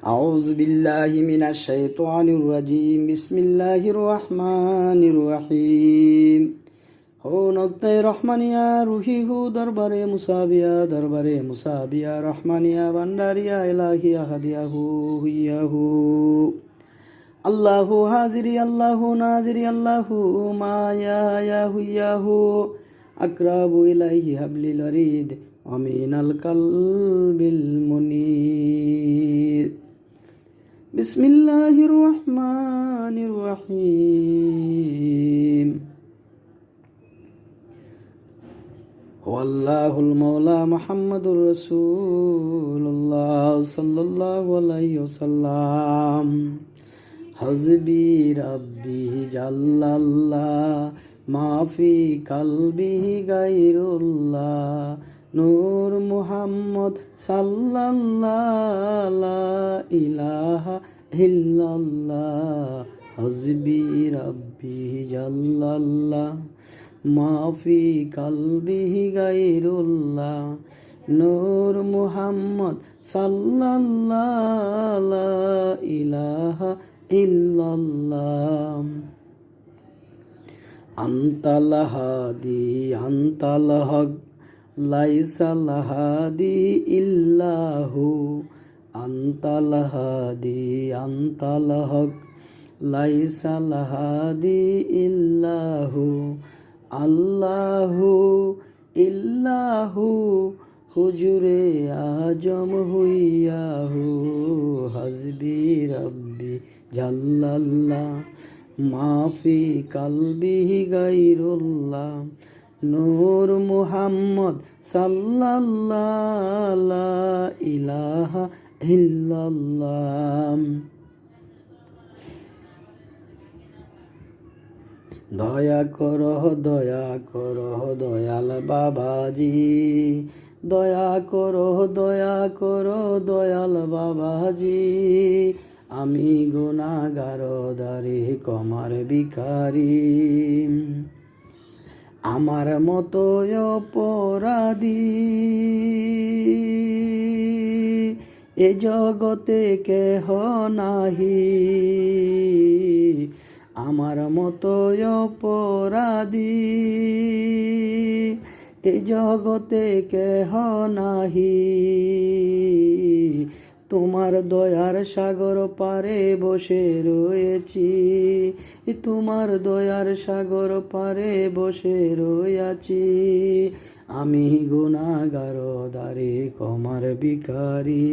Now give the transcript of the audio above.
أعوذ بالله من الشيطان الرجيم بسم الله الرحمن الرحيم হো নক্তে রহমানিয়া রুহি হু দরবারে মুসাবিয়া রহমানিয়া ভান্ডারিয়া ইলাহিয়া হাদিয়া হু হুইয়াহু আল্লাহু হাজিরি আল্লাহু নাজিরি আল্লাহু মায়া ইয়া হুইয়াহু আকরাবু ইলাইহি হাবলিল ওয়ারিদ আমিনাল কালবিল মুনির বিসমিল্লাহির রহমানির রহিম ওয়াল্লাহুল মাওলা মুহাম্মাদুর রাসূলুল্লাহ সাল্লাল্লাহু আলাইহি ওয়াসাল্লাম হাসবি রাব্বি জাল্লাল্লাহ মাফি কালবি গায়রুল্লাহ নূর মুহাম্মদ সাল্লাল্লাহু লা ইলাহা ইল্লাল্লাহ হাসবি রাব্বি জাল্লাল্লাহ মাফি কালবি গায়রুল্লাহ নূর মুহাম্মদ সাল্লাল্লাহু লা ইলাহা ইল্লাল্লাহ আনতাল হাদি আনতাল হক লাইসাল হাদি ইল্লাহু আনতাল হাদি আনতাল হক লাইসাল হাদি ইল্লাহু আল্লাহু ইল্লাহু হুজুরে আজম হুইয়াহু হাসবি রাব্বি জাল্লাল্লাহ মাফি কালবি গায়রুল্লাহ নূর মুহাম্মদ সাল্লাল্লাহু লা ইলাহা ইল্লাল্লাহ দয়া করো দয়াল বাবাজি দয়া করো দয়াল বাবাজি আমি গুনাহগার দারে কমার ভিখারি আমার মতো অপরাধী এ জগতে কেহ নাহি আমার মতো অপরাধী এ জগতে কেহ নাহি তোমার দয়ার সাগর পারে বসে রয়েছি তোমার দয়ার সাগর পারে বসে রয়েছি আমি গুনাহগার দারে কমার ভিখারি